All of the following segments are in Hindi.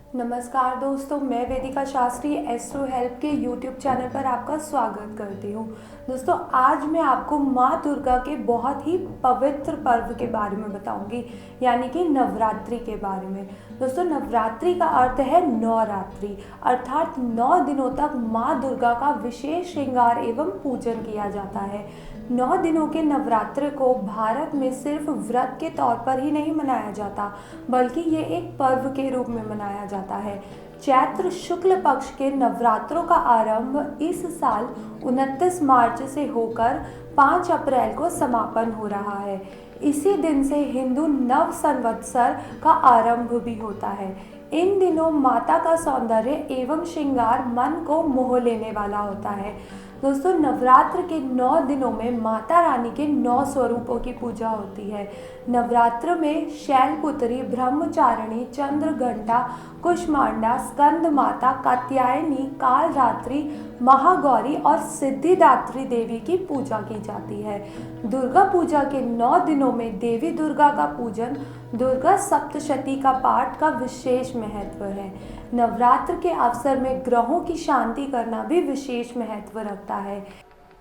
नमस्कार दोस्तों, मैं वेदिका शास्त्री एस्ट्रो हेल्प के यूट्यूब चैनल पर आपका स्वागत करती हूँ। दोस्तों, आज मैं आपको माँ दुर्गा के बहुत ही पवित्र पर्व के बारे में बताऊंगी, यानी कि नवरात्रि के बारे में। दोस्तों, नवरात्रि का अर्थ है नवरात्रि, अर्थात 9 दिनों तक माँ दुर्गा का विशेष श्रृंगार एवं पूजन किया जाता है। 9 दिनों के नवरात्र को भारत में सिर्फ व्रत के तौर पर ही नहीं मनाया जाता, बल्कि ये एक पर्व के रूप में मनाया जाता है। चैत्र शुक्ल पक्ष के नवरात्रों का आरंभ इस साल 29 मार्च से होकर 5 अप्रैल को समापन हो रहा है। इसी दिन से हिंदू नव संवत्सर का आरंभ भी होता है। इन दिनों माता का सौंदर्य एवं श्रृंगार मन को मोह लेने वाला होता है। दोस्तों, नवरात्र के 9 दिनों में माता रानी के 9 स्वरूपों की पूजा होती है। नवरात्र में शैलपुत्री, ब्रह्मचारिणी, चंद्रघंटा, कुष्मांडा, स्कंद माता, कात्यायनी, कालरात्रि, महागौरी और सिद्धिदात्री देवी की पूजा की जाती है। दुर्गा पूजा के 9 दिनों में देवी दुर्गा का पूजन, दुर्गा सप्तशती का पाठ का विशेष महत्व है। नवरात्र के अवसर में ग्रहों की शांति करना भी विशेष महत्व रखता है।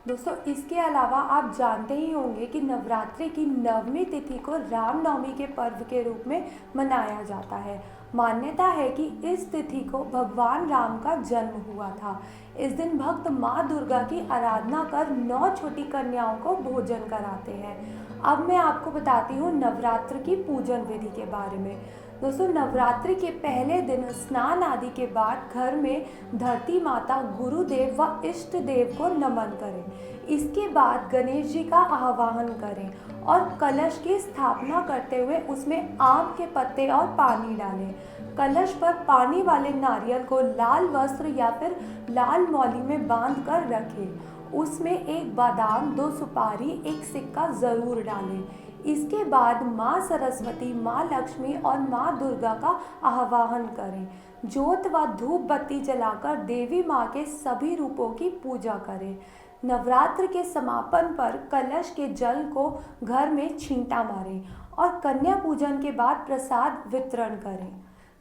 दोस्तों, इसके अलावा आप जानते ही होंगे कि नवरात्रि की 9वीं तिथि को रामनवमी के पर्व के रूप में मनाया जाता है। मान्यता है कि इस तिथि को भगवान राम का जन्म हुआ था। इस दिन भक्त माँ दुर्गा की आराधना कर 9 छोटी कन्याओं को भोजन कराते हैं। अब मैं आपको बताती हूँ नवरात्र की पूजन विधि के बारे में। दोस्तों, नवरात्रि के पहले दिन स्नान आदि के बाद घर में धरती माता, गुरुदेव व इष्ट देव को नमन करें। इसके बाद गणेश जी का आवाहन करें और कलश की स्थापना करते हुए उसमें आम के पत्ते और पानी डालें। कलश पर पानी वाले नारियल को लाल वस्त्र या फिर लाल मौली में बांध कर रखें। उसमें एक बादाम, 2 सुपारी, 1 सिक्का ज़रूर डालें। इसके बाद माँ सरस्वती, माँ लक्ष्मी और माँ दुर्गा का आवाहन करें। ज्योत व धूप बत्ती जलाकर देवी माँ के सभी रूपों की पूजा करें। नवरात्र के समापन पर कलश के जल को घर में छींटा मारें और कन्या पूजन के बाद प्रसाद वितरण करें।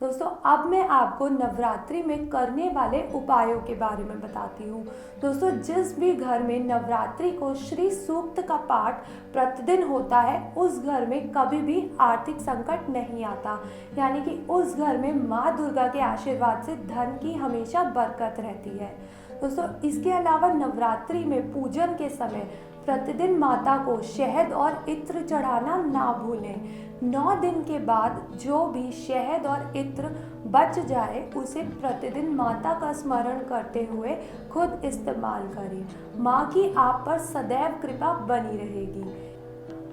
दोस्तों, अब मैं आपको नवरात्रि में करने वाले उपायों के बारे में बताती हूँ। दोस्तों, जिस भी घर में नवरात्रि को श्री सूक्त का पाठ प्रतिदिन होता है, उस घर में कभी भी आर्थिक संकट नहीं आता, यानी कि उस घर में माँ दुर्गा के आशीर्वाद से धन की हमेशा बरकत रहती है। दोस्तों, इसके अलावा नवरात्रि में पूजन के समय प्रतिदिन माता को शहद और इत्र चढ़ाना ना भूलें। 9 दिन के बाद जो भी शहद और इत्र बच जाए उसे प्रतिदिन माता का स्मरण करते हुए खुद इस्तेमाल करें। माँ की आप पर सदैव कृपा बनी रहेगी।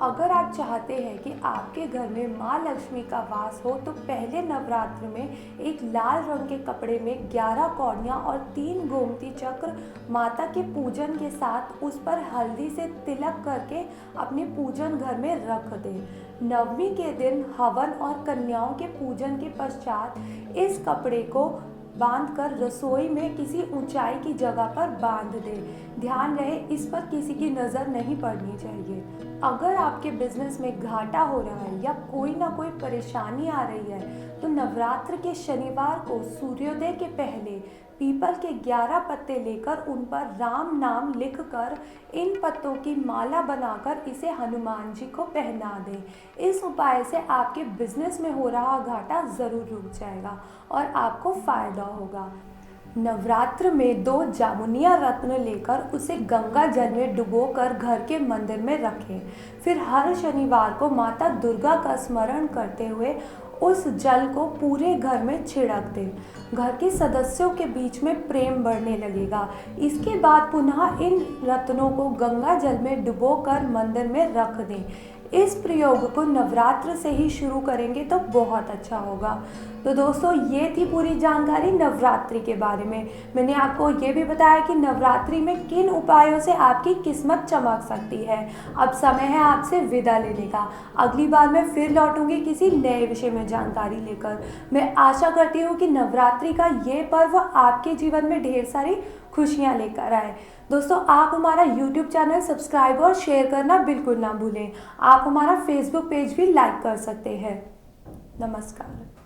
अगर आप चाहते हैं कि आपके घर में माँ लक्ष्मी का वास हो, तो पहले नवरात्र में एक लाल रंग के कपड़े में 11 कौड़ियाँ और 3 गोमती चक्र माता के पूजन के साथ उस पर हल्दी से तिलक करके अपने पूजन घर में रख दें। नवमी के दिन हवन और कन्याओं के पूजन के पश्चात इस कपड़े को बांधकर रसोई में किसी ऊंचाई की जगह पर बांध दें। ध्यान रहे, इस पर किसी की नज़र नहीं पड़नी चाहिए। अगर आपके बिजनेस में घाटा हो रहा है या कोई ना कोई परेशानी आ रही है, तो नवरात्र के शनिवार को सूर्योदय के पहले पीपल के 11 पत्ते लेकर उन पर राम नाम लिखकर इन पत्तों की माला बनाकर इसे हनुमान जी को पहना दें। इस उपाय से आपके बिजनेस में हो रहा घाटा ज़रूर रुक जाएगा और आपको फ़ायदा होगा। नवरात्र में 2 जामुनिया रत्न लेकर उसे गंगा जल में डुबोकर घर के मंदिर में रखें। फिर हर शनिवार को माता दुर्गा का स्मरण करते हुए उस जल को पूरे घर में छिड़क दें। घर के सदस्यों के बीच में प्रेम बढ़ने लगेगा। इसके बाद पुनः इन रत्नों को गंगा जल में डुबोकर मंदिर में रख दें। इस प्रयोग को नवरात्र से ही शुरू करेंगे तो बहुत अच्छा होगा। तो दोस्तों, ये थी पूरी जानकारी नवरात्रि के बारे में। मैंने आपको ये भी बताया कि नवरात्रि में किन उपायों से आपकी किस्मत चमक सकती है। अब समय है आपसे विदा लेने का। अगली बार मैं फिर लौटूंगी किसी नए विषय में जानकारी लेकर। मैं आशा करती हूँ कि नवरात्रि का ये पर्व आपके जीवन में ढेर सारी खुशियाँ लेकर आए। दोस्तों, आप हमारा YouTube चैनल सब्सक्राइब और शेयर करना बिल्कुल ना भूलें। आप हमारा Facebook पेज भी लाइक कर सकते हैं। नमस्कार।